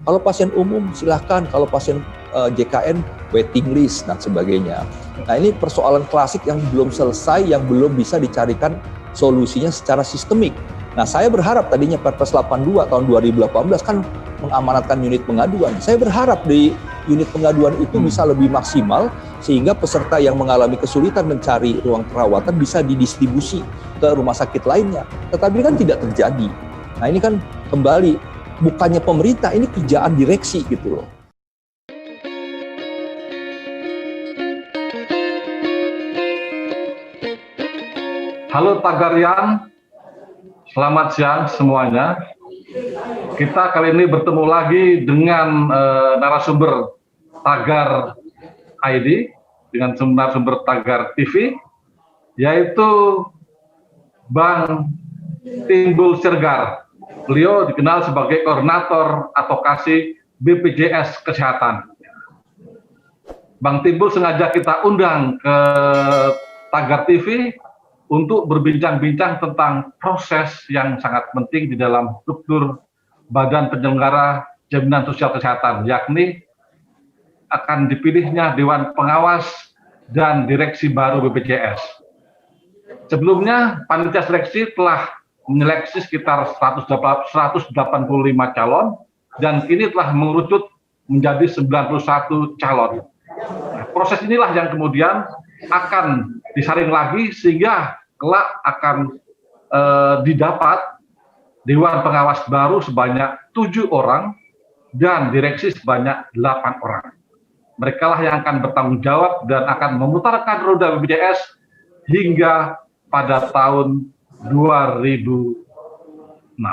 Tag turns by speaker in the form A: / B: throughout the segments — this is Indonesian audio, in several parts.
A: Kalau pasien umum silahkan, kalau pasien JKN waiting list dan sebagainya. Nah ini persoalan klasik yang belum selesai, yang belum bisa dicarikan solusinya secara sistemik. Nah saya berharap tadinya Perpres 82 tahun 2018 kan mengamanatkan unit pengaduan. Saya berharap di unit pengaduan itu bisa lebih maksimal sehingga peserta yang mengalami kesulitan mencari ruang perawatan bisa didistribusi ke rumah sakit lainnya. Tetapi kan tidak terjadi. Nah ini kan kembali bukannya pemerintah, ini kerjaan direksi gitu loh.
B: Halo Tagarian, selamat siang semuanya. Kita kali ini bertemu lagi dengan narasumber Tagar ID, dengan narasumber Tagar TV, yaitu Bang Timbul Siregar. Beliau dikenal sebagai koordinator advokasi BPJS Kesehatan. Bang Timbul sengaja kita undang ke Tagar TV untuk berbincang-bincang tentang proses yang sangat penting di dalam struktur Badan Penyelenggara Jaminan Sosial Kesehatan, yakni akan dipilihnya Dewan Pengawas dan Direksi baru BPJS. Sebelumnya, panitia seleksi telah menyeleksi sekitar 185 calon, dan kini telah mengerucut menjadi 91 calon. Nah, proses inilah yang kemudian akan disaring lagi sehingga kelak akan didapat Dewan Pengawas baru sebanyak 7 orang dan direksi sebanyak 8 orang. Mereka lah yang akan bertanggung jawab dan akan memutarkan roda BPJS hingga pada tahun 2006.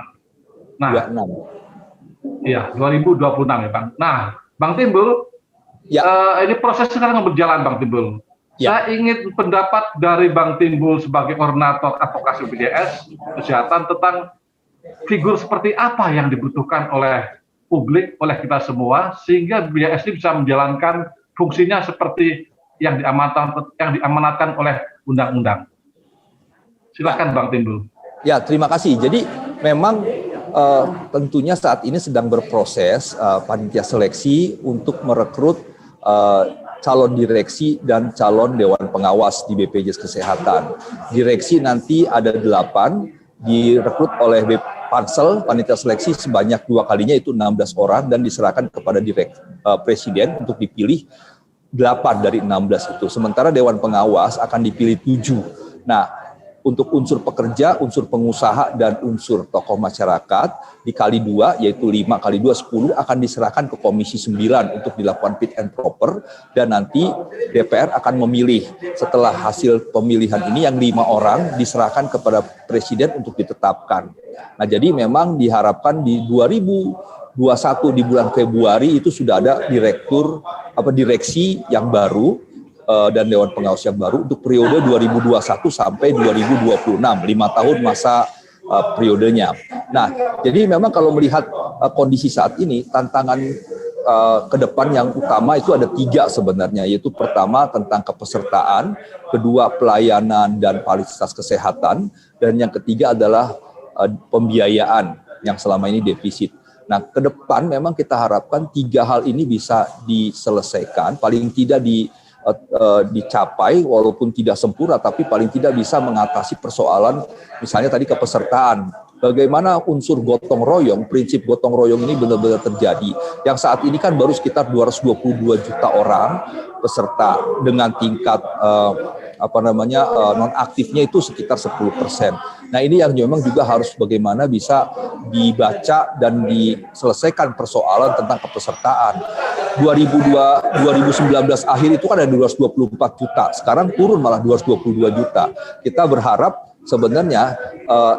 B: Nah, 2026 ya Bang. Nah, Bang Timbul, ini proses sekarang berjalan Bang Timbul. Saya ingin pendapat dari Bang Timbul sebagai koordinator advokasi BPJS Kesehatan tentang figur seperti apa yang dibutuhkan oleh publik, oleh kita semua, sehingga BPJS ini bisa menjalankan fungsinya seperti yang diamanatkan oleh undang-undang. Silakan Bang Timbul.
A: Ya, terima kasih. Jadi memang tentunya saat ini sedang berproses panitia seleksi untuk merekrut calon direksi dan calon dewan pengawas di BPJS Kesehatan. Direksi nanti ada 8, direkrut oleh Pansel, panitia seleksi sebanyak 2 kalinya, itu 16 orang, dan diserahkan kepada Presiden untuk dipilih 8 dari 16 itu. Sementara dewan pengawas akan dipilih 7. Nah, untuk unsur pekerja, unsur pengusaha, dan unsur tokoh masyarakat dikali 2, yaitu 5 kali 2, 10, akan diserahkan ke Komisi 9 untuk dilakukan fit and proper, dan nanti DPR akan memilih. Setelah hasil pemilihan ini yang 5 orang diserahkan kepada Presiden untuk ditetapkan. Nah, jadi memang diharapkan di 2021 di bulan Februari itu sudah ada direksi yang baru dan Dewan Pengawas yang baru untuk periode 2021 sampai 2026, 5 tahun masa periodenya. Nah, jadi memang kalau melihat kondisi saat ini, tantangan ke depan yang utama itu ada 3 sebenarnya, yaitu pertama tentang kepesertaan, kedua pelayanan dan fasilitas kesehatan, dan yang ketiga adalah pembiayaan yang selama ini defisit. Nah, ke depan memang kita harapkan 3 hal ini bisa diselesaikan, paling tidak dicapai walaupun tidak sempurna, tapi paling tidak bisa mengatasi persoalan misalnya tadi kepesertaan. Bagaimana unsur gotong royong, prinsip gotong royong ini benar-benar terjadi. Yang saat ini kan baru sekitar 222 juta orang peserta dengan tingkat nonaktifnya itu sekitar 10%. Nah, ini yang memang juga harus bagaimana bisa dibaca dan diselesaikan persoalan tentang kepesertaan. 2019 akhir itu kan ada 224 juta, sekarang turun malah 222 juta. Kita berharap sebenarnya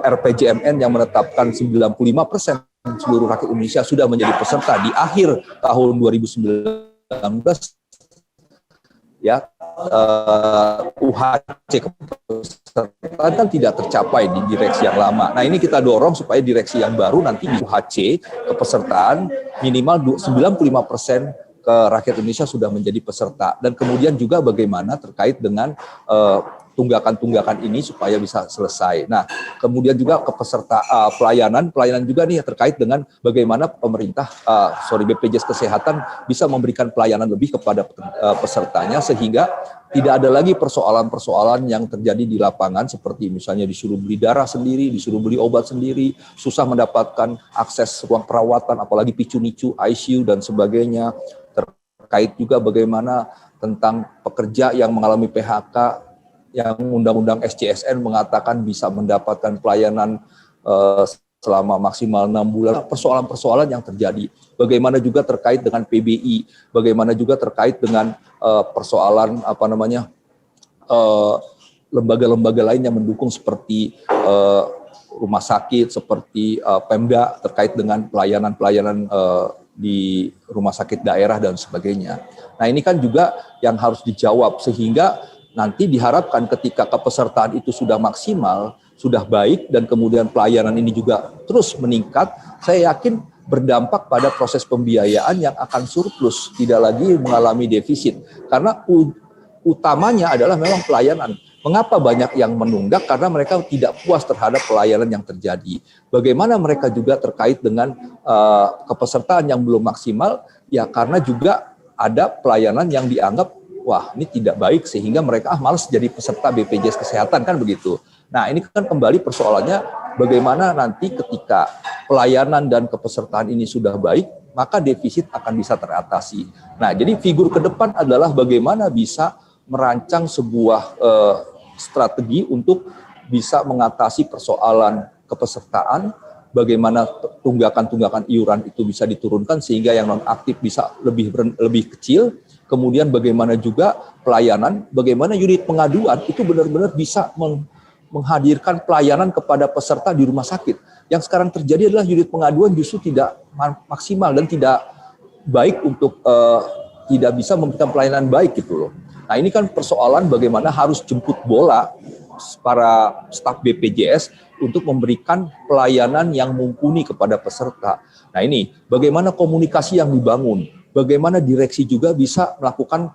A: RPJMN yang menetapkan 95% seluruh rakyat Indonesia sudah menjadi peserta di akhir tahun 2019, ya, UHC kepesertaan kan tidak tercapai di direksi yang lama. Nah, ini kita dorong supaya direksi yang baru nanti di UHC kepesertaan minimal 95% ke rakyat Indonesia sudah menjadi peserta. Dan kemudian juga bagaimana terkait dengan tunggakan-tunggakan ini supaya bisa selesai. Nah, kemudian juga ke peserta pelayanan juga nih terkait dengan bagaimana pemerintah, BPJS Kesehatan bisa memberikan pelayanan lebih kepada pesertanya sehingga tidak ada lagi persoalan-persoalan yang terjadi di lapangan seperti misalnya disuruh beli darah sendiri, disuruh beli obat sendiri, susah mendapatkan akses ruang perawatan, apalagi picu-nicu, ICU dan sebagainya. Terkait juga bagaimana tentang pekerja yang mengalami PHK yang Undang-Undang SCSN mengatakan bisa mendapatkan pelayanan selama maksimal 6 bulan, persoalan-persoalan yang terjadi. Bagaimana juga terkait dengan PBI, bagaimana juga terkait dengan persoalan lembaga-lembaga lain yang mendukung seperti rumah sakit, seperti Pemda terkait dengan pelayanan-pelayanan di rumah sakit daerah dan sebagainya. Nah, ini kan juga yang harus dijawab sehingga nanti diharapkan ketika kepesertaan itu sudah maksimal, sudah baik, dan kemudian pelayanan ini juga terus meningkat, saya yakin berdampak pada proses pembiayaan yang akan surplus, tidak lagi mengalami defisit. Karena utamanya adalah memang pelayanan. Mengapa banyak yang menunggak? Karena mereka tidak puas terhadap pelayanan yang terjadi. Bagaimana mereka juga terkait dengan kepesertaan yang belum maksimal, ya karena juga ada pelayanan yang dianggap wah ini tidak baik sehingga mereka malas jadi peserta BPJS Kesehatan kan begitu. Nah ini kan kembali persoalannya bagaimana nanti ketika pelayanan dan kepesertaan ini sudah baik maka defisit akan bisa teratasi. Nah jadi figur ke depan adalah bagaimana bisa merancang sebuah strategi untuk bisa mengatasi persoalan kepesertaan, bagaimana tunggakan-tunggakan iuran itu bisa diturunkan sehingga yang non aktif bisa lebih kecil. Kemudian bagaimana juga pelayanan, bagaimana unit pengaduan itu benar-benar bisa menghadirkan pelayanan kepada peserta di rumah sakit. Yang sekarang terjadi adalah unit pengaduan justru tidak maksimal dan tidak baik untuk tidak bisa memberikan pelayanan baik gitu loh. Nah ini kan persoalan bagaimana harus jemput bola para staf BPJS untuk memberikan pelayanan yang mumpuni kepada peserta. Nah ini bagaimana komunikasi yang dibangun, bagaimana direksi juga bisa melakukan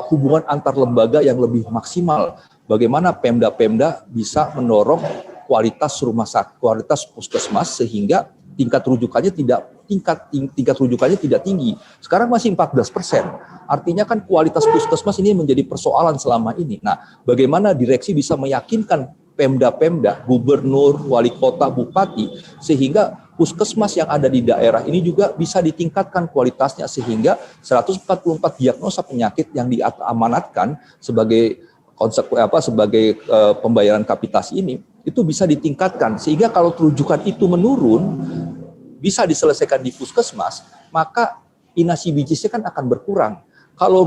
A: hubungan antar lembaga yang lebih maksimal. Bagaimana Pemda-Pemda bisa mendorong kualitas rumah sakit, kualitas puskesmas sehingga tingkat rujukannya tidak tinggi. Sekarang masih 14%. Artinya kan kualitas puskesmas ini menjadi persoalan selama ini. Nah, bagaimana direksi bisa meyakinkan Pemda-Pemda, gubernur, wali kota, bupati, sehingga puskesmas yang ada di daerah ini juga bisa ditingkatkan kualitasnya sehingga 144 diagnosa penyakit yang diamanatkan sebagai pembayaran kapitasi ini itu bisa ditingkatkan sehingga kalau rujukan itu menurun bisa diselesaikan di puskesmas, maka inasi bijisnya kan akan berkurang. Kalau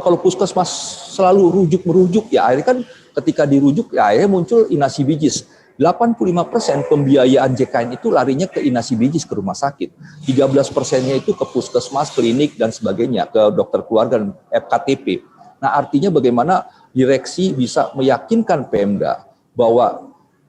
A: kalau puskesmas selalu rujuk-merujuk, ya akhirnya kan ketika dirujuk, ya akhirnya muncul inasi bijis. 85% pembiayaan JKN itu larinya ke inasi bijis, ke rumah sakit. 13%-nya itu ke puskesmas, klinik, dan sebagainya, ke dokter keluarga dan FKTP. Nah artinya bagaimana direksi bisa meyakinkan Pemda bahwa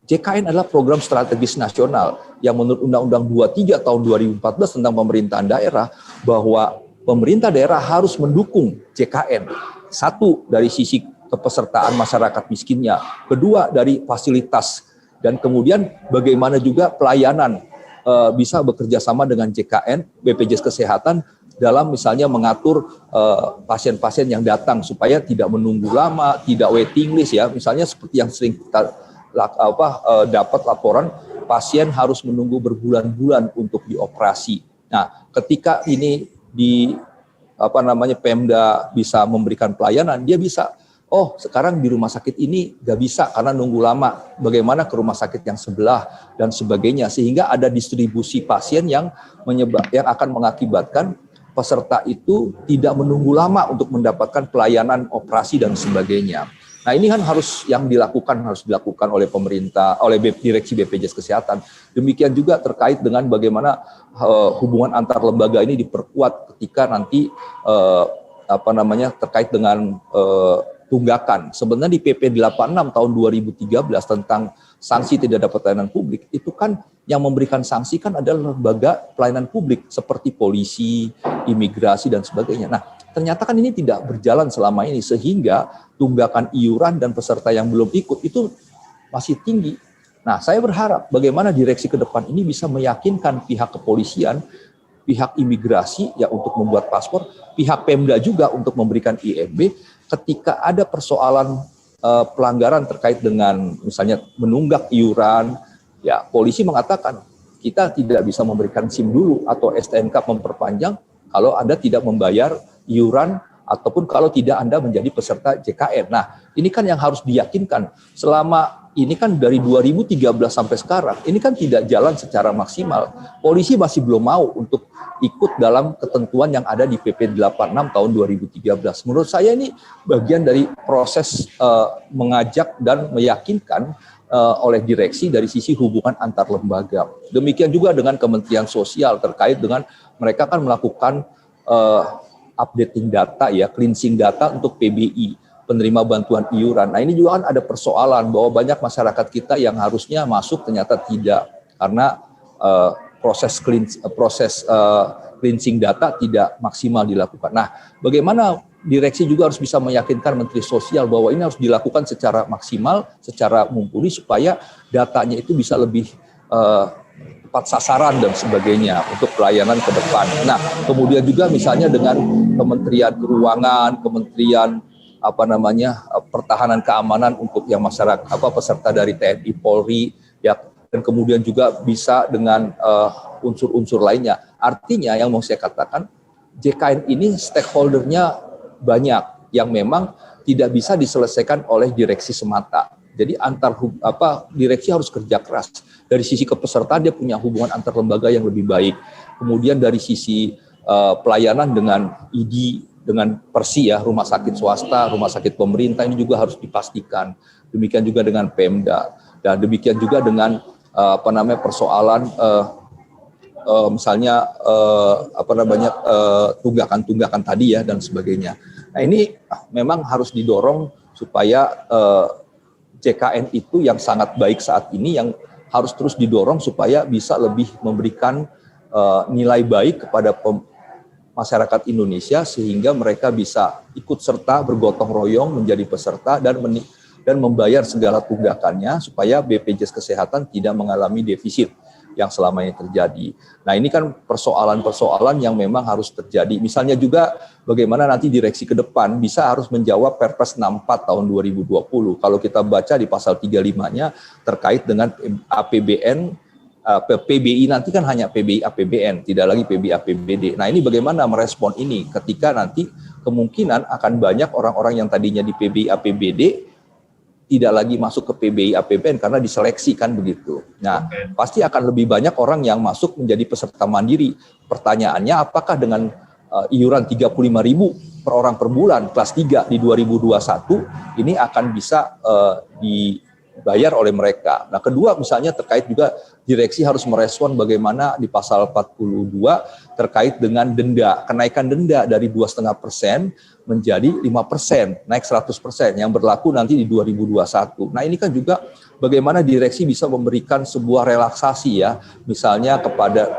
A: JKN adalah program strategis nasional yang menurut Undang-Undang 23 tahun 2014 tentang pemerintahan daerah, bahwa pemerintah daerah harus mendukung JKN. Satu, dari sisi kepesertaan masyarakat miskinnya. Kedua, dari fasilitas. Dan kemudian bagaimana juga pelayanan bisa bekerja sama dengan JKN, BPJS Kesehatan, dalam misalnya mengatur pasien-pasien yang datang supaya tidak menunggu lama, tidak waiting list ya. Misalnya seperti yang sering kita dapat laporan pasien harus menunggu berbulan-bulan untuk dioperasi. Nah, ketika ini Pemda bisa memberikan pelayanan, dia bisa sekarang di rumah sakit ini nggak bisa karena nunggu lama. Bagaimana ke rumah sakit yang sebelah dan sebagainya, sehingga ada distribusi pasien yang akan mengakibatkan peserta itu tidak menunggu lama untuk mendapatkan pelayanan operasi dan sebagainya. Nah ini kan harus dilakukan oleh pemerintah, oleh direksi BPJS Kesehatan. Demikian juga terkait dengan bagaimana hubungan antar lembaga ini diperkuat ketika nanti terkait dengan tunggakan. Sebenarnya di PP 86 tahun 2013 tentang sanksi tidak dapat pelayanan publik, itu kan yang memberikan sanksi kan adalah lembaga pelayanan publik seperti polisi, imigrasi, dan sebagainya. Nah, ternyata kan ini tidak berjalan selama ini, sehingga tunggakan iuran dan peserta yang belum ikut itu masih tinggi. Nah, saya berharap bagaimana direksi ke depan ini bisa meyakinkan pihak kepolisian, pihak imigrasi ya untuk membuat paspor, pihak Pemda juga untuk memberikan IMB ketika ada persoalan pelanggaran terkait dengan misalnya menunggak iuran, ya polisi mengatakan kita tidak bisa memberikan SIM dulu atau STNK memperpanjang kalau Anda tidak membayar iuran ataupun kalau tidak Anda menjadi peserta JKN. Nah, ini kan yang harus diyakinkan. Selama ini kan dari 2013 sampai sekarang, ini kan tidak jalan secara maksimal. Polisi masih belum mau untuk ikut dalam ketentuan yang ada di PP 86 tahun 2013. Menurut saya ini bagian dari proses mengajak dan meyakinkan oleh direksi dari sisi hubungan antar lembaga. Demikian juga dengan Kementerian Sosial terkait dengan mereka kan melakukan updating data ya, cleansing data untuk PBI, penerima bantuan iuran. Nah, ini juga kan ada persoalan bahwa banyak masyarakat kita yang harusnya masuk ternyata tidak karena proses cleansing data tidak maksimal dilakukan. Nah, bagaimana direksi juga harus bisa meyakinkan Menteri Sosial bahwa ini harus dilakukan secara maksimal, secara mumpuni supaya datanya itu bisa lebih tepat sasaran dan sebagainya untuk pelayanan ke depan. Nah, kemudian juga misalnya dengan Kementerian Keuangan, Kementerian Pertahanan Keamanan untuk yang masyarakat peserta dari TNI Polri ya, dan kemudian juga bisa dengan unsur-unsur lainnya. Artinya yang mau saya katakan, JKN ini stakeholder-nya banyak yang memang tidak bisa diselesaikan oleh direksi semata. Jadi direksi harus kerja keras. Dari sisi kepesertaan dia punya hubungan antar lembaga yang lebih baik. Kemudian dari sisi pelayanan dengan ID, dengan Persi ya, rumah sakit swasta, rumah sakit pemerintah ini juga harus dipastikan. Demikian juga dengan Pemda. Dan demikian juga dengan persoalan misalnya tunggakan tadi ya dan sebagainya. Nah, ini memang harus didorong supaya JKN itu yang sangat baik saat ini yang harus terus didorong supaya bisa lebih memberikan nilai baik kepada masyarakat Indonesia sehingga mereka bisa ikut serta bergotong royong menjadi peserta dan membayar segala tunggakannya supaya BPJS Kesehatan tidak mengalami defisit yang selama ini terjadi. Nah, ini kan persoalan-persoalan yang memang harus terjadi. Misalnya juga bagaimana nanti direksi ke depan bisa harus menjawab Perpres 64 tahun 2020. Kalau kita baca di pasal 35-nya terkait dengan APBN, PBI nanti kan hanya PBI APBN, tidak lagi PBI APBD. Nah, ini bagaimana merespon ini ketika nanti kemungkinan akan banyak orang-orang yang tadinya di PBI APBD tidak lagi masuk ke PBI APBN karena diseleksi kan begitu. Nah, pasti akan lebih banyak orang yang masuk menjadi peserta mandiri. Pertanyaannya apakah dengan iuran 35.000 per orang per bulan kelas 3 di 2021 ini akan bisa dibayar oleh mereka. Nah, kedua misalnya terkait juga direksi harus merespon bagaimana di pasal 42 terkait dengan denda, kenaikan denda dari 2,5% menjadi 5%, naik 100% yang berlaku nanti di 2021. Nah, ini kan juga bagaimana direksi bisa memberikan sebuah relaksasi ya, misalnya kepada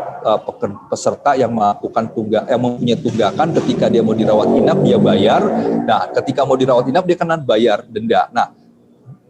A: peserta yang melakukan mempunyai tunggakan ketika dia mau dirawat inap dia bayar. Nah, ketika mau dirawat inap dia kan bayar denda. Nah,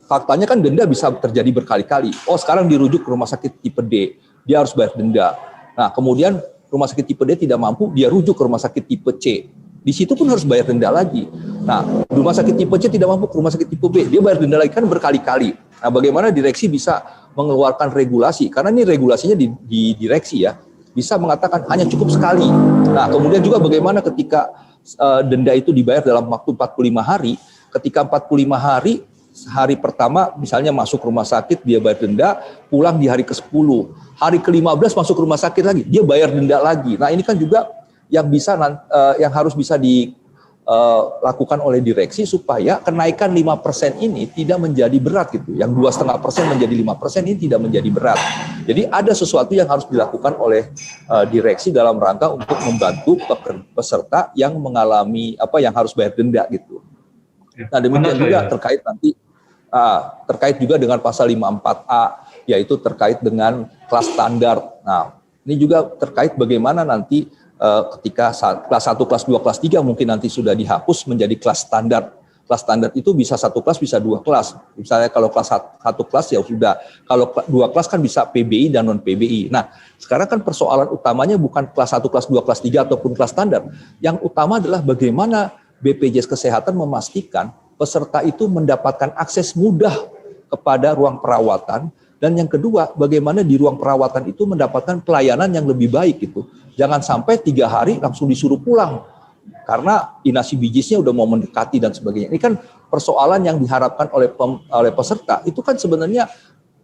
A: faktanya kan denda bisa terjadi berkali-kali. Oh, sekarang dirujuk ke rumah sakit tipe D, dia harus bayar denda. Nah, kemudian rumah sakit tipe D tidak mampu, dia rujuk ke rumah sakit tipe C. Di situ pun harus bayar denda lagi. Nah, rumah sakit tipe C tidak mampu ke rumah sakit tipe B, dia bayar denda lagi kan berkali-kali. Nah, bagaimana direksi bisa mengeluarkan regulasi? Karena ini regulasinya di direksi ya, bisa mengatakan hanya cukup sekali. Nah, kemudian juga bagaimana ketika denda itu dibayar dalam waktu 45 hari, ketika 45 hari, hari pertama misalnya masuk rumah sakit, dia bayar denda, pulang di hari ke-10. Hari ke-15 masuk rumah sakit lagi, dia bayar denda lagi. Nah, ini kan juga yang harus bisa dilakukan oleh direksi supaya kenaikan 5% ini tidak menjadi berat gitu. Yang 2,5% menjadi 5% ini tidak menjadi berat. Jadi ada sesuatu yang harus dilakukan oleh direksi dalam rangka untuk membantu peserta yang mengalami yang harus bayar denda gitu. Nah, demikian juga terkait juga dengan pasal 54A, yaitu terkait dengan kelas standar. Nah, ini juga terkait bagaimana nanti ketika kelas 1, kelas 2, kelas 3 mungkin nanti sudah dihapus menjadi kelas standar. Kelas standar itu bisa 1 kelas, bisa 2 kelas. Misalnya kalau kelas 1 kelas ya sudah, kalau 2 kelas kan bisa PBI dan non-PBI. Nah, sekarang kan persoalan utamanya bukan kelas 1, kelas 2, kelas 3 ataupun kelas standar. Yang utama adalah bagaimana BPJS Kesehatan memastikan peserta itu mendapatkan akses mudah kepada ruang perawatan, dan yang kedua, bagaimana di ruang perawatan itu mendapatkan pelayanan yang lebih baik gitu. Jangan sampai 3 hari langsung disuruh pulang karena inasi bijisnya udah mau mendekati dan sebagainya. Ini kan persoalan yang diharapkan oleh peserta itu kan sebenarnya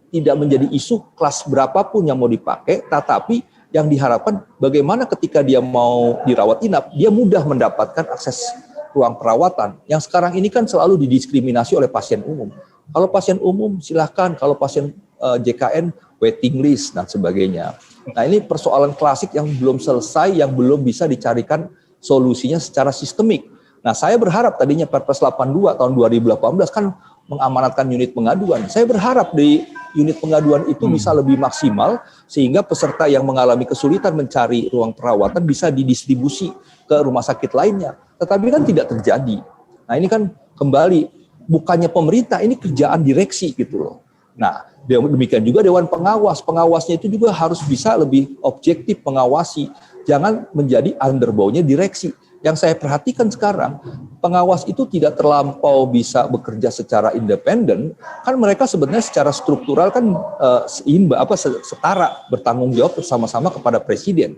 A: tidak menjadi isu kelas berapapun yang mau dipakai, tetapi yang diharapkan bagaimana ketika dia mau dirawat inap, dia mudah mendapatkan akses ruang perawatan. Yang sekarang ini kan selalu didiskriminasi oleh pasien umum. Kalau pasien umum silahkan, kalau pasien JKN waiting list dan sebagainya. Nah, ini persoalan klasik yang belum selesai, yang belum bisa dicarikan solusinya secara sistemik. Nah, saya berharap tadinya Perpres 82 tahun 2018 kan mengamanatkan unit pengaduan. Saya berharap di unit pengaduan itu bisa lebih maksimal sehingga peserta yang mengalami kesulitan mencari ruang perawatan bisa didistribusi ke rumah sakit lainnya. Tetapi kan tidak terjadi. Nah, ini kan kembali bukannya pemerintah, ini kerjaan direksi gitu loh. Nah, demikian juga Dewan Pengawas. Pengawasnya itu juga harus bisa lebih objektif mengawasi. Jangan menjadi underbawnya direksi. Yang saya perhatikan sekarang, pengawas itu tidak terlampau bisa bekerja secara independen. Kan mereka sebenarnya secara struktural kan setara bertanggung jawab bersama-sama kepada presiden.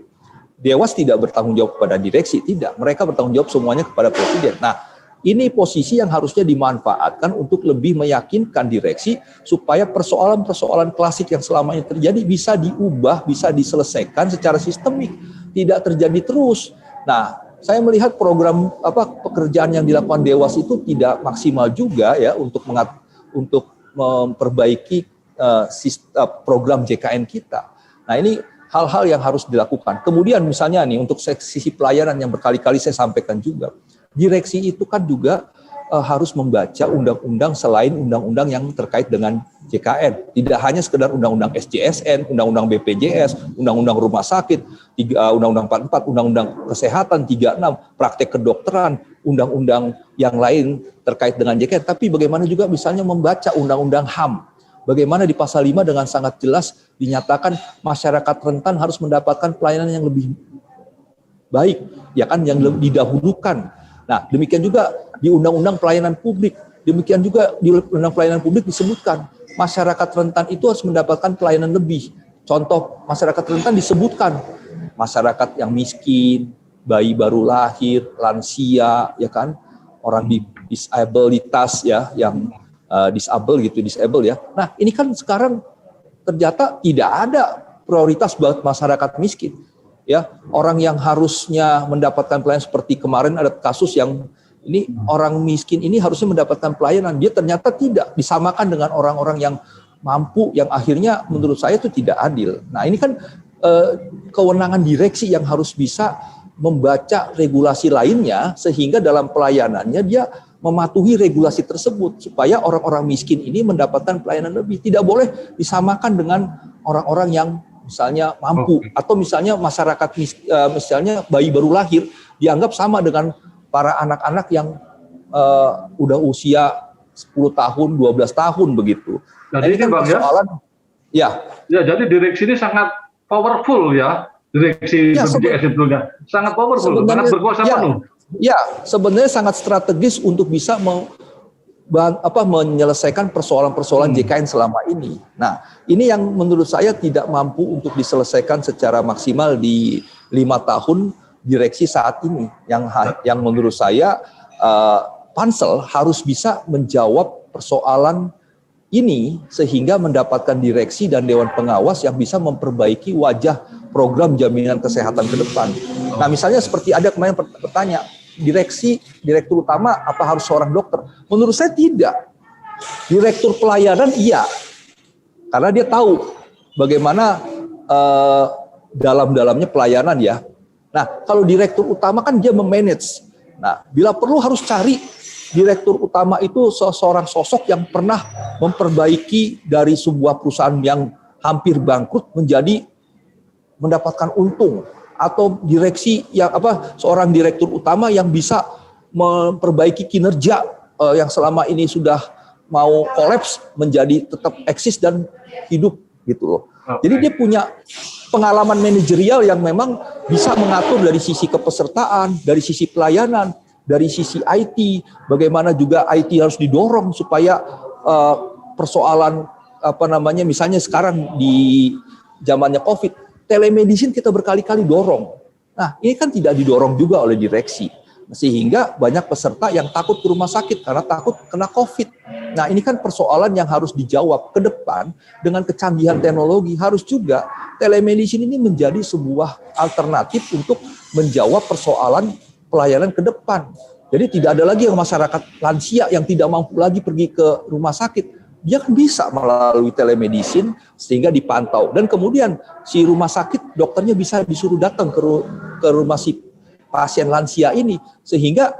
A: Dewas tidak bertanggung jawab kepada direksi, tidak. Mereka bertanggung jawab semuanya kepada presiden. Nah, ini posisi yang harusnya dimanfaatkan untuk lebih meyakinkan direksi supaya persoalan-persoalan klasik yang selama ini terjadi bisa diubah, bisa diselesaikan secara sistemik, tidak terjadi terus. Nah, saya melihat program pekerjaan yang dilakukan Dewas itu tidak maksimal juga ya untuk memperbaiki program JKN kita. Nah, ini hal-hal yang harus dilakukan. Kemudian misalnya nih untuk sisi pelayanan yang berkali-kali saya sampaikan juga. Direksi itu kan juga harus membaca undang-undang selain undang-undang yang terkait dengan JKN. Tidak hanya sekedar undang-undang SJSN, undang-undang BPJS, undang-undang rumah sakit, undang-undang 44, undang-undang kesehatan 36, praktek kedokteran, undang-undang yang lain terkait dengan JKN. Tapi bagaimana juga misalnya membaca undang-undang HAM. Bagaimana di pasal 5 dengan sangat jelas dinyatakan masyarakat rentan harus mendapatkan pelayanan yang lebih baik, ya kan, yang didahulukan. Nah, demikian juga di Undang-Undang Pelayanan Publik, demikian juga di Undang Pelayanan Publik disebutkan masyarakat rentan itu harus mendapatkan pelayanan lebih. Contoh masyarakat rentan disebutkan masyarakat yang miskin, bayi baru lahir, lansia, ya kan, orang disabilitas ya, yang disable ya. Nah, ini kan sekarang ternyata tidak ada prioritas buat masyarakat miskin. Ya, orang yang harusnya mendapatkan pelayanan seperti kemarin ada kasus yang ini orang miskin ini harusnya mendapatkan pelayanan, dia ternyata tidak disamakan dengan orang-orang yang mampu, yang akhirnya menurut saya itu tidak adil. Nah, ini kan kewenangan direksi yang harus bisa membaca regulasi lainnya sehingga dalam pelayanannya dia mematuhi regulasi tersebut supaya orang-orang miskin ini mendapatkan pelayanan lebih. Tidak boleh disamakan dengan orang-orang yang misalnya mampu, atau misalnya masyarakat misalnya bayi baru lahir dianggap sama dengan para anak-anak yang udah usia 10 tahun, 12 tahun begitu.
B: Jadi ini kan persoalan
A: ya.
B: Jadi direksi ini sangat powerful ya, direksi BPJS sebelumnya. Sangat powerful, sangat berkuasa penuh.
A: Ya, sebenarnya sangat strategis untuk bisa menyelesaikan persoalan-persoalan JKN selama ini. Nah, ini yang menurut saya tidak mampu untuk diselesaikan secara maksimal di 5 tahun direksi saat ini. Yang menurut saya Pansel harus bisa menjawab persoalan ini sehingga mendapatkan direksi dan Dewan Pengawas yang bisa memperbaiki wajah program jaminan kesehatan ke depan. Nah, misalnya seperti ada kemarin bertanya, direktur utama apa harus seorang dokter? Menurut saya tidak. Direktur pelayanan iya, karena dia tahu bagaimana dalam-dalamnya pelayanan ya. Nah, kalau direktur utama kan dia memanage. Nah, bila perlu harus cari direktur utama itu seorang sosok yang pernah memperbaiki dari sebuah perusahaan yang hampir bangkrut menjadi mendapatkan untung. atau direksi yang seorang direktur utama yang bisa memperbaiki kinerja yang selama ini sudah mau kolaps menjadi tetap eksis dan hidup gitu loh. Jadi dia punya pengalaman manajerial yang memang bisa mengatur dari sisi kepesertaan, dari sisi pelayanan, dari sisi IT, bagaimana juga IT harus didorong supaya persoalan misalnya sekarang di zamannya COVID, telemedicine kita berkali-kali dorong. Nah, ini kan tidak didorong juga oleh direksi. Sehingga banyak peserta yang takut ke rumah sakit karena takut kena COVID. Nah, ini kan persoalan yang harus dijawab ke depan dengan kecanggihan teknologi. Harus juga telemedicine ini menjadi sebuah alternatif untuk menjawab persoalan pelayanan ke depan. Jadi tidak ada lagi yang masyarakat lansia yang tidak mampu lagi pergi ke rumah sakit. Dia kan bisa melalui telemedicine sehingga dipantau. Dan kemudian si rumah sakit, dokternya bisa disuruh datang ke rumah si pasien lansia ini, sehingga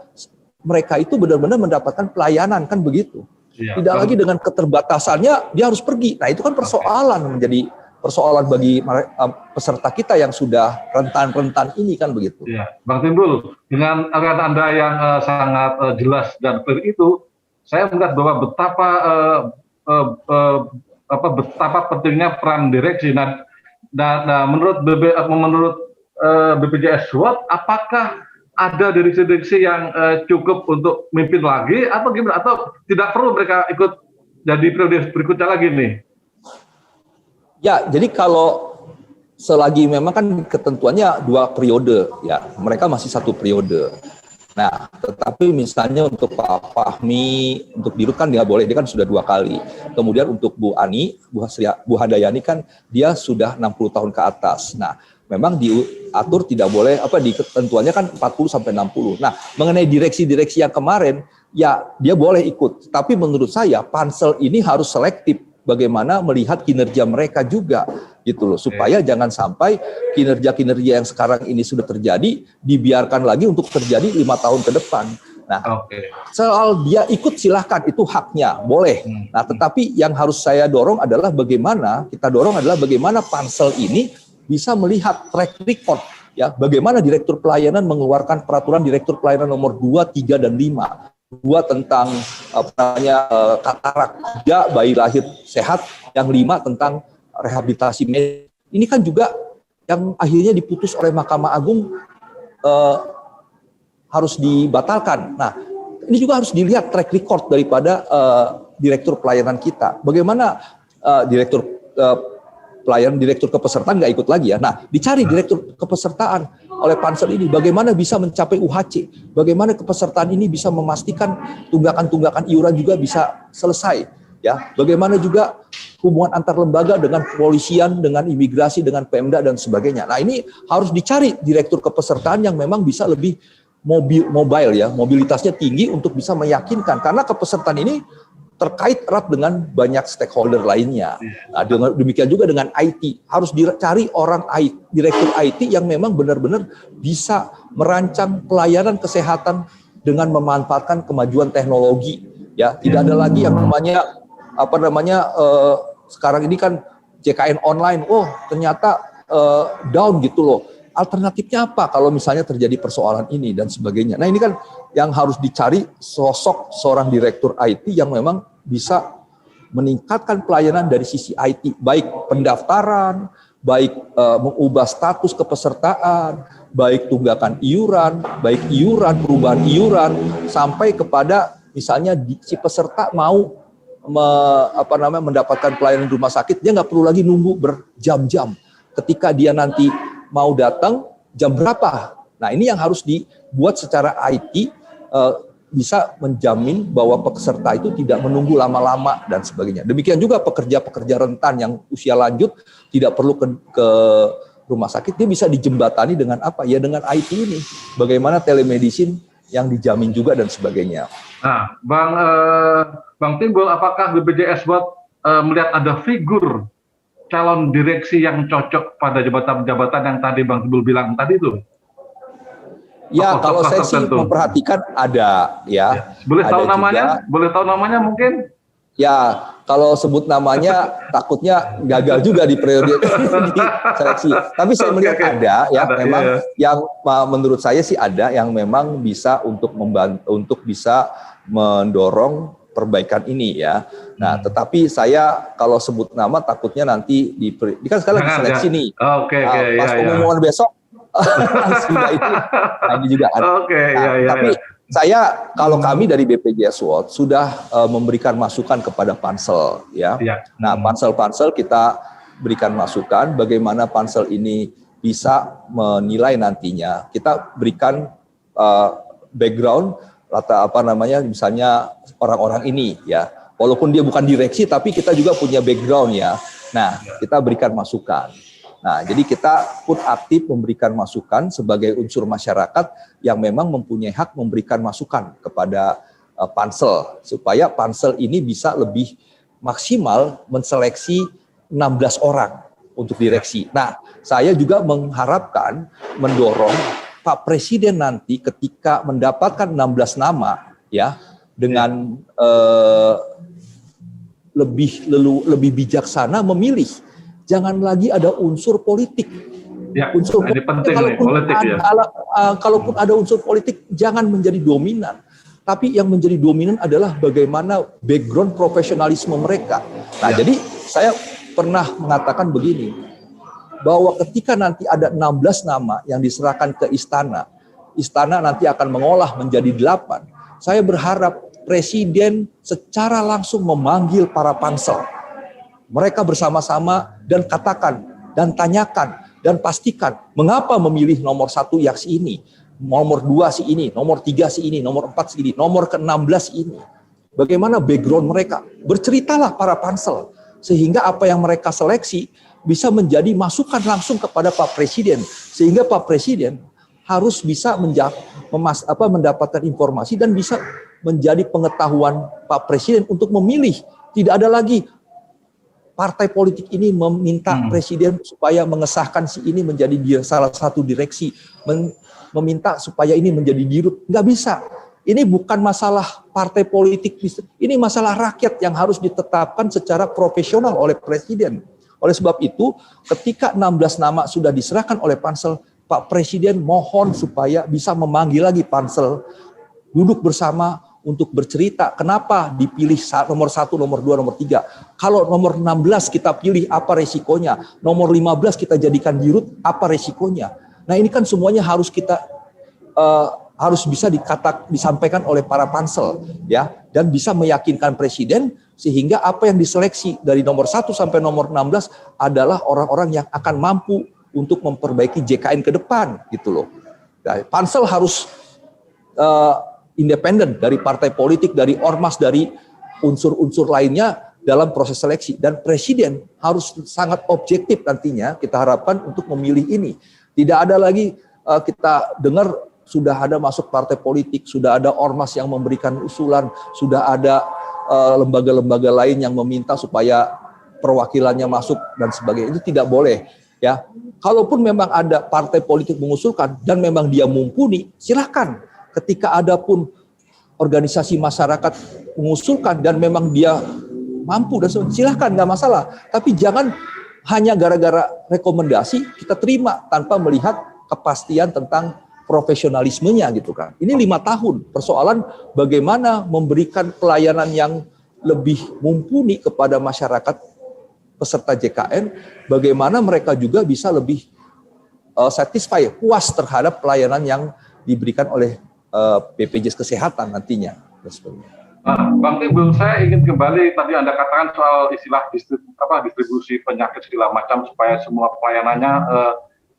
A: mereka itu benar-benar mendapatkan pelayanan, kan begitu. Ya, tidak lagi dengan keterbatasannya dia harus pergi. Nah, itu kan persoalan, menjadi persoalan bagi peserta kita yang sudah rentan-rentan ini, kan begitu.
B: Ya, Bang Timbul, dengan arahan Anda yang sangat jelas dan clear itu, saya melihat bahwa betapa pentingnya peran direksi. Nah, menurut BPJS SWOT, apakah ada direksi-direksi yang cukup untuk memimpin lagi atau gimana? Atau tidak perlu mereka ikut jadi periode berikutnya lagi nih?
A: Ya, jadi kalau selagi memang kan ketentuannya 2 periode, ya mereka masih 1 periode. Nah, tetapi misalnya untuk Pak Fahmi, untuk Dirut kan nggak boleh, dia kan sudah 2 kali. Kemudian untuk Bu Ani, Bu Handayani kan dia sudah 60 tahun ke atas. Nah, memang diatur tidak boleh, di ketentuannya kan 40 sampai 60. Nah, mengenai direksi-direksi yang kemarin, ya dia boleh ikut. Tapi menurut saya pansel ini harus selektif bagaimana melihat kinerja mereka juga, gitu loh. Supaya jangan sampai kinerja-kinerja yang sekarang ini sudah terjadi dibiarkan lagi untuk terjadi 5 tahun ke depan. Nah, soal dia ikut silahkan, itu haknya, boleh. Nah, tetapi yang harus saya dorong adalah bagaimana pansel ini bisa melihat track record, ya, bagaimana direktur pelayanan mengeluarkan peraturan direktur pelayanan nomor 2, 3, dan 5. 2 tentang katarak, 3 bayi lahir sehat, yang 5 tentang rehabilitasi medis. Ini kan juga yang akhirnya diputus oleh Mahkamah Agung harus dibatalkan. Nah, ini juga harus dilihat track record daripada direktur pelayanan kita. Bagaimana direktur kepesertaan nggak ikut lagi, ya. Nah, dicari direktur kepesertaan oleh pansel ini, bagaimana bisa mencapai UHC, bagaimana kepesertaan ini bisa memastikan tunggakan-tunggakan iuran juga bisa selesai, ya. Bagaimana juga hubungan antar lembaga dengan kepolisian, dengan imigrasi, dengan Pemda dan sebagainya. Nah, ini harus dicari direktur kepesertaan yang memang bisa lebih mobile, ya, mobilitasnya tinggi untuk bisa meyakinkan, karena kepesertaan ini terkait erat dengan banyak stakeholder lainnya. Nah, demikian juga dengan IT, harus dicari orang direktur IT yang memang benar-benar bisa merancang pelayanan kesehatan dengan memanfaatkan kemajuan teknologi, ya. Tidak ada lagi yang namanya sekarang ini kan JKN online, ternyata down gitu loh. Alternatifnya apa kalau misalnya terjadi persoalan ini dan sebagainya. Nah, ini kan yang harus dicari, sosok seorang direktur IT yang memang bisa meningkatkan pelayanan dari sisi IT, baik pendaftaran, baik mengubah status kepesertaan, baik tunggakan iuran, baik perubahan iuran, sampai kepada misalnya si peserta mau mendapatkan pelayanan di rumah sakit, dia nggak perlu lagi nunggu berjam-jam. Ketika dia nanti mau datang, jam berapa? Nah, ini yang harus dibuat secara IT, bisa menjamin bahwa peserta itu tidak menunggu lama-lama dan sebagainya. Demikian juga pekerja-pekerja rentan yang usia lanjut tidak perlu ke rumah sakit, dia bisa dijembatani dengan apa? Ya, dengan IT ini. Bagaimana telemedicine yang dijamin juga dan sebagainya. Nah,
B: Bang Timbul, apakah BPJS melihat ada figur calon direksi yang cocok pada jabatan-jabatan yang tadi Bang Timbul bilang tadi itu?
A: Ya, kalau saya sih memperhatikan ada, ya.
B: Boleh tahu namanya? Boleh tahu namanya mungkin?
A: Ya, kalau sebut namanya takutnya gagal juga di periode di seleksi. Tapi saya melihat ada ya memang yang menurut saya sih ada yang memang bisa untuk membantu untuk bisa mendorong perbaikan ini ya. Nah, tetapi saya kalau sebut nama takutnya nanti kan sekarang lagi seleksi nih. Pas pengumuman besok sudah itu ini juga ada. Tapi saya kalau kami dari BPJS World sudah memberikan masukan kepada pansel ya. Nah, pansel-pansel kita berikan masukan bagaimana pansel ini bisa menilai nantinya. Kita berikan background misalnya orang-orang ini ya. Walaupun dia bukan direksi tapi kita juga punya background ya. Nah, kita berikan masukan. Nah, jadi kita pun aktif memberikan masukan sebagai unsur masyarakat yang memang mempunyai hak memberikan masukan kepada pansel supaya pansel ini bisa lebih maksimal menseleksi 16 orang untuk direksi. Nah, saya juga mengharapkan mendorong Pak Presiden nanti ketika mendapatkan 16 nama ya dengan lebih bijaksana memilih. Jangan lagi ada unsur politik.
B: Ya, unsur ini penting politik ya.
A: Kalaupun ada unsur politik, jangan menjadi dominan. Tapi yang menjadi dominan adalah bagaimana background profesionalisme mereka. Nah, jadi saya pernah mengatakan begini, bahwa ketika nanti ada 16 nama yang diserahkan ke istana nanti akan mengolah menjadi 8. Saya berharap Presiden secara langsung memanggil para pansel. Mereka bersama-sama dan katakan, dan tanyakan, dan pastikan mengapa memilih nomor 1 yang si ini, nomor 2 si ini, nomor 3 si ini, nomor 4 si ini, nomor ke-16 ini. Bagaimana background mereka? Berceritalah para pansel, sehingga apa yang mereka seleksi bisa menjadi masukan langsung kepada Pak Presiden, sehingga Pak Presiden harus bisa mendapatkan informasi dan bisa menjadi pengetahuan Pak Presiden untuk memilih. Tidak ada lagi partai politik ini meminta presiden supaya mengesahkan si ini menjadi salah satu direksi, meminta supaya ini menjadi dirut. Nggak bisa. Ini bukan masalah partai politik, ini masalah rakyat yang harus ditetapkan secara profesional oleh presiden. Oleh sebab itu, ketika 16 nama sudah diserahkan oleh pansel, Pak Presiden mohon supaya bisa memanggil lagi pansel, duduk bersama, untuk bercerita kenapa dipilih nomor 1, nomor 2, nomor 3. Kalau nomor 16 kita pilih, apa resikonya? Nomor 15 kita jadikan dirut, apa resikonya? Nah, ini kan semuanya harus kita harus bisa disampaikan oleh para pansel ya, dan bisa meyakinkan presiden sehingga apa yang diseleksi dari nomor 1 sampai nomor 16 adalah orang-orang yang akan mampu untuk memperbaiki JKN ke depan gitu loh. Nah, pansel harus independen dari partai politik, dari ormas, dari unsur-unsur lainnya dalam proses seleksi. Dan presiden harus sangat objektif nantinya kita harapkan untuk memilih ini. Tidak ada lagi kita dengar sudah ada masuk partai politik, sudah ada ormas yang memberikan usulan, sudah ada lembaga-lembaga lain yang meminta supaya perwakilannya masuk dan sebagainya. Itu tidak boleh. Ya, kalaupun memang ada partai politik mengusulkan dan memang dia mumpuni, silakan. Ketika ada pun organisasi masyarakat mengusulkan dan memang dia mampu dan silahkan, nggak masalah. Tapi jangan hanya gara-gara rekomendasi kita terima tanpa melihat kepastian tentang profesionalismenya gitu kan. Ini 5 tahun persoalan bagaimana memberikan pelayanan yang lebih mumpuni kepada masyarakat peserta JKN, bagaimana mereka juga bisa lebih satisfied, puas terhadap pelayanan yang diberikan oleh BPJS Kesehatan nantinya.
B: Bang Timbul, saya ingin kembali tadi Anda katakan soal istilah distribusi penyakit segala macam supaya semua pelayanannya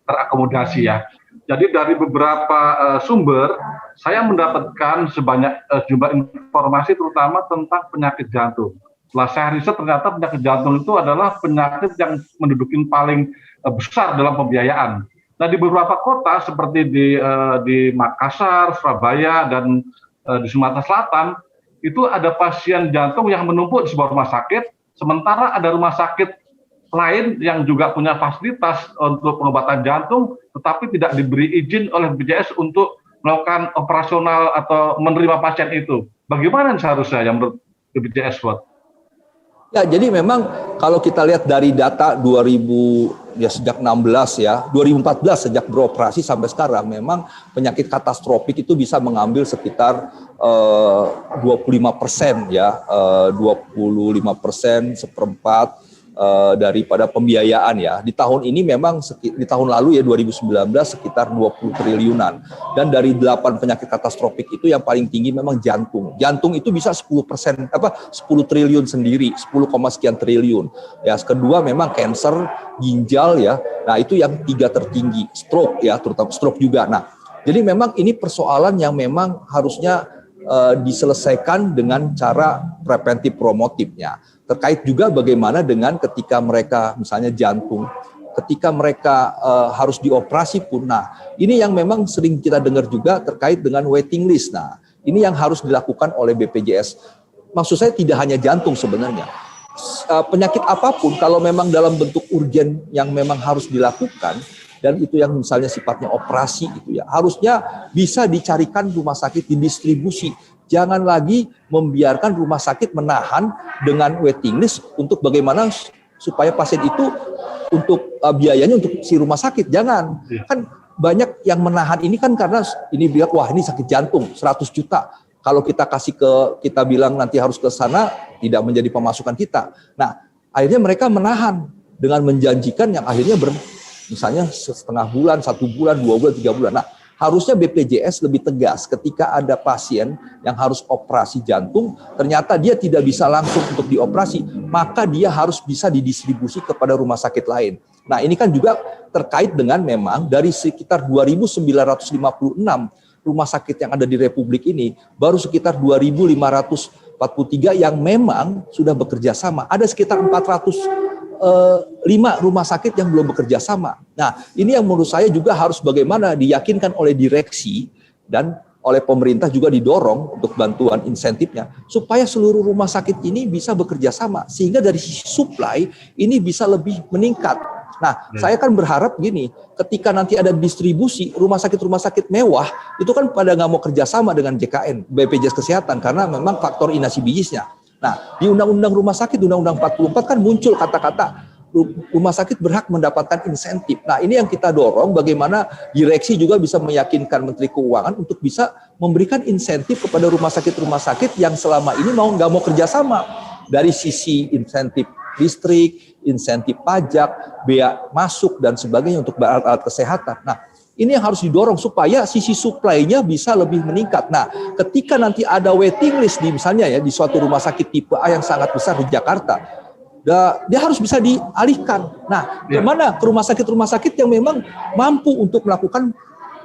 B: terakomodasi ya. Jadi dari beberapa sumber saya mendapatkan sebanyak jumlah informasi terutama tentang penyakit jantung. Setelah saya riset ternyata penyakit jantung itu adalah penyakit yang menduduki paling besar dalam pembiayaan. Nah, di beberapa kota seperti di Makassar, Surabaya, dan di Sumatera Selatan, itu ada pasien jantung yang menumpuk di sebuah rumah sakit, sementara ada rumah sakit lain yang juga punya fasilitas untuk pengobatan jantung, tetapi tidak diberi izin oleh BPJS untuk melakukan operasional atau menerima pasien itu. Bagaimana seharusnya yang menurut BPJS, Buat?
A: Ya, jadi memang kalau kita lihat dari data 2000 ya sejak 16 ya, 2014 sejak beroperasi sampai sekarang memang penyakit katastropik itu bisa mengambil sekitar 25% ya, 25% seperempat daripada pembiayaan ya. Di tahun ini memang di tahun lalu ya 2019 sekitar 20 triliunan. Dan dari 8 penyakit katastropik itu yang paling tinggi memang jantung. Jantung itu bisa 10% 10 triliun sendiri, 10, sekian triliun. Ya, kedua memang cancer, ginjal ya. Nah, itu yang 3 tertinggi. Stroke ya, terutama stroke juga. Nah, jadi memang ini persoalan yang memang harusnya diselesaikan dengan cara preventif promotifnya. Terkait juga bagaimana dengan ketika mereka misalnya jantung, ketika mereka harus dioperasi pun. Nah, ini yang memang sering kita dengar juga terkait dengan waiting list. Nah, ini yang harus dilakukan oleh BPJS. Maksud saya tidak hanya jantung sebenarnya. Penyakit apapun kalau memang dalam bentuk urgen yang memang harus dilakukan, dan itu yang misalnya sifatnya operasi gitu ya, harusnya bisa dicarikan rumah sakit didistribusi. Jangan lagi membiarkan rumah sakit menahan dengan waiting list untuk bagaimana supaya pasien itu untuk biayanya untuk si rumah sakit. Jangan. Kan banyak yang menahan ini kan karena ini bilang wah ini sakit jantung 100 juta. Kalau kita kasih kita bilang nanti harus ke sana tidak menjadi pemasukan kita. Nah, akhirnya mereka menahan dengan menjanjikan yang akhirnya misalnya setengah bulan, 1 bulan, 2 bulan, 3 bulan. Nah, harusnya BPJS lebih tegas ketika ada pasien yang harus operasi jantung, ternyata dia tidak bisa langsung untuk dioperasi, maka dia harus bisa didistribusi kepada rumah sakit lain. Nah, ini kan juga terkait dengan memang dari sekitar 2.956 rumah sakit yang ada di Republik ini, baru sekitar 2.543 yang memang sudah bekerja sama. Ada sekitar 405 rumah sakit yang belum bekerja sama. Nah, ini yang menurut saya juga harus bagaimana diyakinkan oleh direksi dan oleh pemerintah juga didorong untuk bantuan insentifnya supaya seluruh rumah sakit ini bisa bekerja sama sehingga dari sisi supply ini bisa lebih meningkat. Nah, saya kan berharap gini, ketika nanti ada distribusi rumah sakit mewah itu kan pada nggak mau kerjasama dengan JKN, BPJS Kesehatan karena memang faktor inasibijisnya. Nah, di Undang-Undang Rumah Sakit, Undang-Undang 44 kan muncul kata-kata rumah sakit berhak mendapatkan insentif. Nah, ini yang kita dorong bagaimana direksi juga bisa meyakinkan Menteri Keuangan untuk bisa memberikan insentif kepada rumah sakit yang selama ini nggak mau kerjasama dari sisi insentif listrik, insentif pajak, bea masuk dan sebagainya untuk alat-alat kesehatan. Nah, ini yang harus didorong supaya sisi supply-nya bisa lebih meningkat. Nah, ketika nanti ada waiting list misalnya ya di suatu rumah sakit tipe A yang sangat besar di Jakarta, dia harus bisa dialihkan. Nah, kemana? Ke rumah sakit yang memang mampu untuk melakukan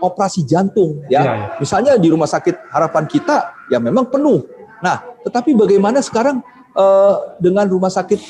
A: operasi jantung ya. Misalnya di Rumah Sakit Harapan Kita yang memang penuh. Nah, tetapi bagaimana sekarang dengan Rumah Sakit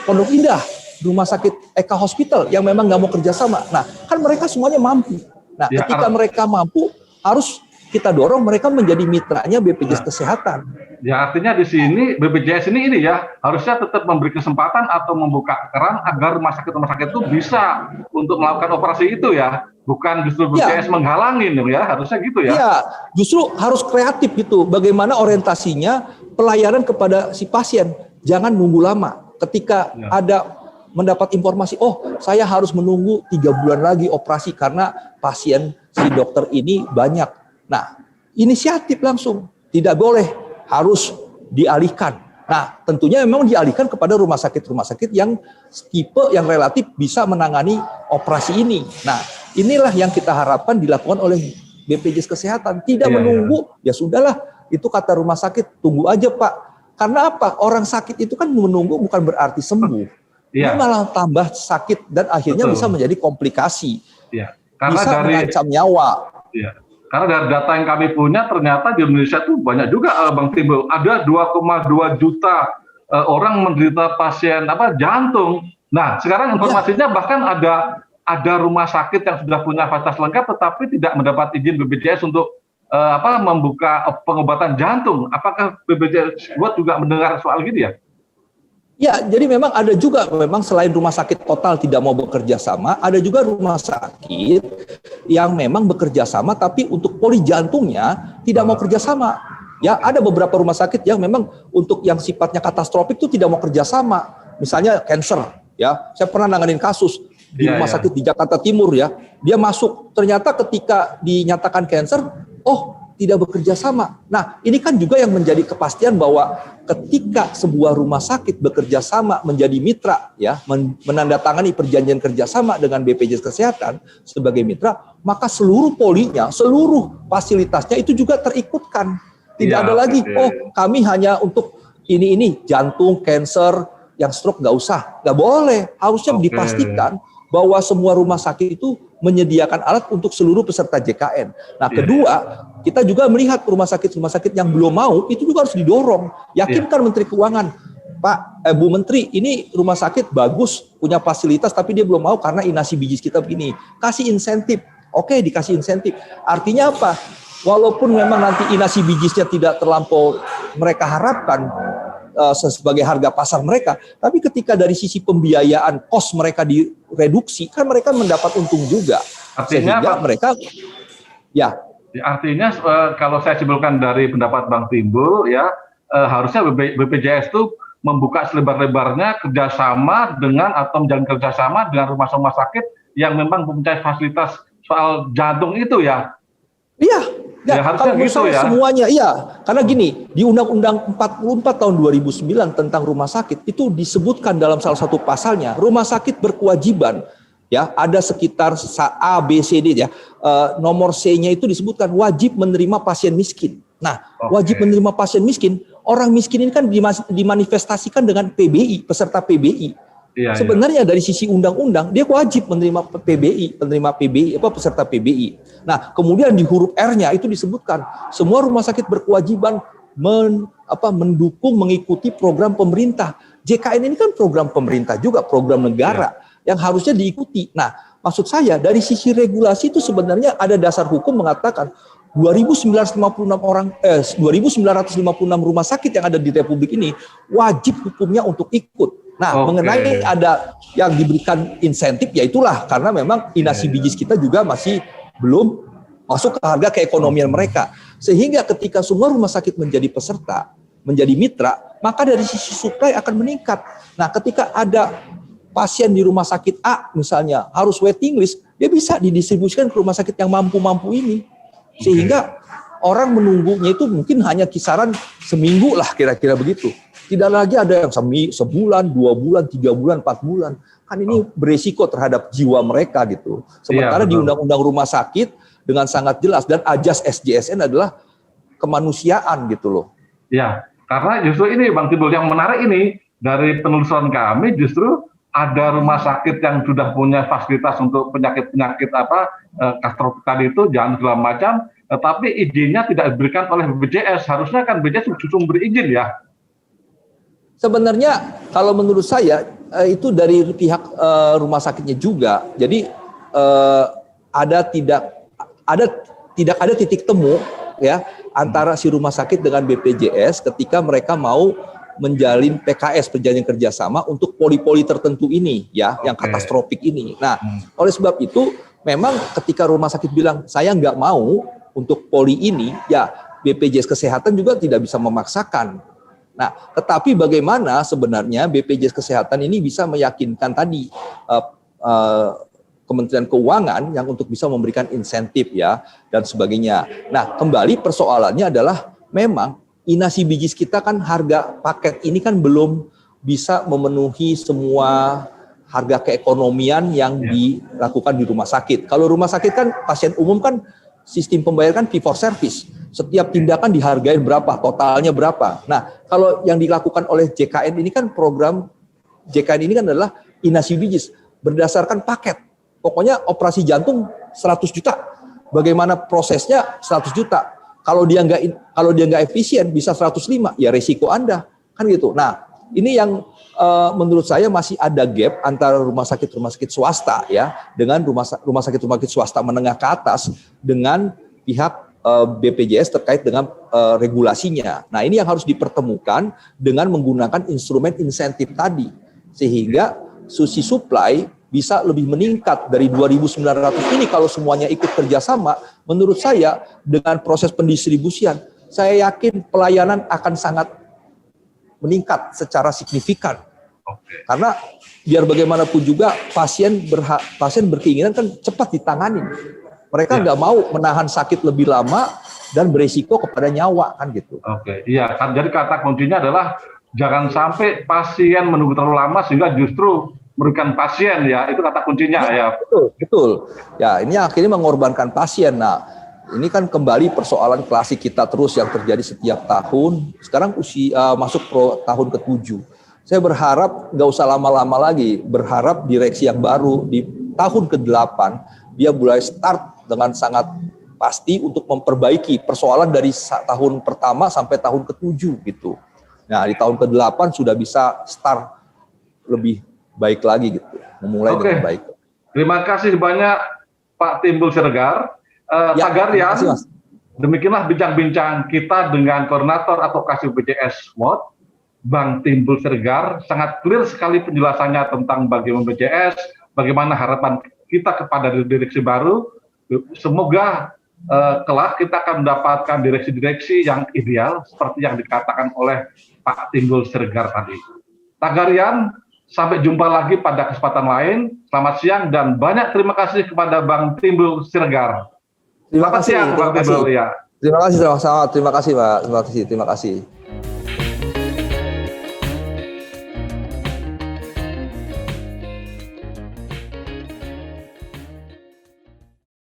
A: Pondok Indah, Rumah Sakit Eka Hospital yang memang nggak mau kerjasama. Nah, kan mereka semuanya mampu. Nah, ketika mereka mampu, harus kita dorong mereka menjadi mitranya BPJS Kesehatan.
B: Ya, artinya di sini BPJS ini ya harusnya tetap memberi kesempatan atau membuka keran agar rumah sakit itu bisa untuk melakukan operasi itu ya, bukan justru BPJS menghalangin ya, harusnya gitu ya.
A: Iya, justru harus kreatif gitu. Bagaimana orientasinya pelayanan kepada si pasien, jangan nunggu lama. Ketika ada mendapat informasi, oh saya harus menunggu 3 bulan lagi operasi karena pasien si dokter ini banyak. Nah, inisiatif langsung, tidak boleh, harus dialihkan. Nah, tentunya memang dialihkan kepada rumah sakit yang tipe yang relatif bisa menangani operasi ini. Nah, inilah yang kita harapkan dilakukan oleh BPJS Kesehatan. Tidak menunggu, ya sudahlah, itu kata rumah sakit, tunggu aja Pak. Karena apa? Orang sakit itu kan menunggu bukan berarti sembuh. Ini malah tambah sakit dan akhirnya bisa menjadi komplikasi.
B: Karena
A: bisa mengancam nyawa.
B: Karena dari data yang kami punya ternyata di Indonesia itu banyak juga Bang Timbul, ada 2,2 juta orang menderita pasien jantung. Nah, sekarang informasinya bahkan ada rumah sakit yang sudah punya fasilitas lengkap tetapi tidak mendapat izin BPJS untuk membuka pengobatan jantung. Apakah BPJS juga mendengar soal gitu ya?
A: Ya, jadi memang ada juga memang selain rumah sakit total tidak mau bekerja sama, ada juga rumah sakit yang memang bekerja sama tapi untuk poli jantungnya tidak mau kerja sama. Ya, ada beberapa rumah sakit yang memang untuk yang sifatnya katastrofik itu tidak mau kerjasama. Misalnya cancer, ya. Saya pernah nanganin kasus di rumah sakit di Jakarta Timur, ya. Dia masuk, ternyata ketika dinyatakan cancer, tidak bekerja sama. Nah, ini kan juga yang menjadi kepastian bahwa ketika sebuah rumah sakit bekerja sama menjadi mitra, ya, menandatangani perjanjian kerjasama dengan BPJS Kesehatan sebagai mitra, maka seluruh polinya, seluruh fasilitasnya itu juga terikutkan. Tidak ada lagi, kami hanya untuk ini jantung, cancer, yang stroke nggak usah, nggak boleh. Harusnya dipastikan bahwa semua rumah sakit itu menyediakan alat untuk seluruh peserta JKN. Nah, kedua, kita juga melihat rumah sakit yang belum mau, itu juga harus didorong. Yakinkan Menteri Keuangan, Bu Menteri, ini rumah sakit bagus, punya fasilitas, tapi dia belum mau karena inasi bijis kita begini. Kasih insentif. Oke, dikasih insentif. Artinya apa? Walaupun memang nanti inasi bijisnya tidak terlampau mereka harapkan, sebagai harga pasar mereka, tapi ketika dari sisi pembiayaan kos mereka direduksi, kan mereka mendapat untung juga.
B: Artinya
A: sehingga mereka
B: artinya kalau saya simpulkan dari pendapat Bang Timbul, ya, harusnya BPJS itu membuka selebar-lebarnya kerjasama dengan atau menjalin kerjasama dengan rumah sakit yang memang mempunyai fasilitas soal jantung itu, ya. Kalau menurut saya semuanya, karena gini, di Undang-Undang 44 tahun 2009 tentang rumah sakit itu disebutkan dalam salah satu pasalnya, rumah sakit berkewajiban, ya, ada sekitar A, B, C, D, ya, nomor C-nya itu disebutkan wajib menerima pasien miskin. Nah, wajib menerima pasien miskin, orang miskin ini kan dimanifestasikan dengan PBI, peserta PBI. Sebenarnya dari sisi undang-undang dia wajib menerima PBI, peserta PBI. Nah, kemudian di huruf R-nya itu disebutkan semua rumah sakit berkewajiban mendukung, mengikuti program pemerintah. JKN ini kan program pemerintah juga, program negara yang harusnya diikuti. Nah, maksud saya dari sisi regulasi itu sebenarnya ada dasar hukum mengatakan 2.956 rumah sakit yang ada di Republik ini wajib hukumnya untuk ikut. Nah, mengenai ada yang diberikan insentif, ya itulah karena memang inasi bijis kita juga masih belum masuk ke harga keekonomian mereka. Sehingga ketika semua rumah sakit menjadi peserta, menjadi mitra, maka dari sisi supply akan meningkat. Nah, ketika ada pasien di rumah sakit A misalnya harus waiting list, dia bisa didistribusikan ke rumah sakit yang mampu-mampu ini. Sehingga orang menunggunya itu mungkin hanya kisaran seminggu lah, kira-kira begitu. Tidak lagi ada yang sebulan, 2 bulan, 3 bulan, 4 bulan. Kan ini beresiko terhadap jiwa mereka gitu. Sementara di Undang-Undang Rumah Sakit dengan sangat jelas, dan ajas SJSN adalah kemanusiaan gitu loh. Ya, karena justru ini Bang Timbul yang menarik ini, dari penelusuran kami justru ada rumah sakit yang sudah punya fasilitas untuk penyakit-penyakit katastrofik tadi itu, jangan segala macam, tapi izinnya tidak diberikan oleh BPJS. Harusnya kan BPJS justru berizin, ya. Sebenarnya kalau menurut saya itu dari pihak rumah sakitnya juga. Jadi tidak ada titik temu, ya, antara si rumah sakit dengan BPJS ketika mereka mau menjalin PKS, perjanjian kerjasama untuk poli-poli tertentu ini, ya, yang katastrofik ini. Nah, oleh sebab itu memang ketika rumah sakit bilang saya nggak mau untuk poli ini, ya BPJS Kesehatan juga tidak bisa memaksakan. Nah, tetapi bagaimana sebenarnya BPJS Kesehatan ini bisa meyakinkan tadi Kementerian Keuangan yang untuk bisa memberikan insentif, ya, dan sebagainya. Nah, kembali persoalannya adalah memang inasi bijis kita kan harga paket ini kan belum bisa memenuhi semua harga keekonomian yang dilakukan di rumah sakit. Kalau rumah sakit kan pasien umum kan sistem pembayaran fee for service. Setiap tindakan dihargai berapa, totalnya berapa. Nah, kalau yang dilakukan oleh JKN ini kan program JKN ini kan adalah inasi bijis berdasarkan paket. Pokoknya operasi jantung 100 juta. Bagaimana prosesnya 100 juta. Kalau dia nggak efisien bisa 105, ya resiko Anda. Kan gitu. Nah, ini yang menurut saya masih ada gap antara rumah sakit swasta, ya, dengan rumah sakit swasta menengah ke atas dengan pihak BPJS terkait dengan regulasinya. Nah, ini yang harus dipertemukan dengan menggunakan instrumen insentif tadi, sehingga susi supply bisa lebih meningkat dari 2.900 ini. Kalau semuanya ikut kerjasama, menurut saya dengan proses pendistribusian
A: saya yakin pelayanan akan sangat meningkat secara signifikan.
B: Oke.
A: Karena biar bagaimanapun juga pasien berkeinginan kan cepat ditangani. Mereka nggak mau menahan sakit lebih lama dan beresiko kepada nyawa kan gitu.
B: Oke, iya. Jadi kata kuncinya adalah jangan sampai pasien menunggu terlalu lama sehingga justru merugikan pasien ya. Itu kata kuncinya ya.
A: Betul. Ya, ini akhirnya mengorbankan pasien. Nah, ini kan kembali persoalan klasik kita terus yang terjadi setiap tahun. Sekarang masuk tahun ke-7. Saya berharap nggak usah lama-lama lagi. Berharap direksi yang baru di tahun ke-8 dia mulai start dengan sangat pasti untuk memperbaiki persoalan dari tahun pertama sampai tahun ke-7 gitu. Nah, di tahun ke-8 sudah bisa start lebih baik lagi gitu. Memulai dengan baik.
B: Terima kasih banyak Pak Timbul Siregar. Tagarian, demikianlah bincang-bincang kita dengan koordinator advokasi BPJS MOD, Bang Timbul Siregar. Sangat clear sekali penjelasannya tentang bagaimana BPJS, bagaimana harapan kita kepada direksi baru. Semoga kelak kita akan mendapatkan direksi-direksi yang ideal seperti yang dikatakan oleh Pak Timbul Siregar tadi. Tagarian, sampai jumpa lagi pada kesempatan lain. Selamat siang dan banyak terima kasih kepada Bang Timbul Siregar.
A: Terima kasih,
B: Bang Timbul, ya.
A: Terima kasih sama-sama. Terima kasih, Pak. Terima kasih.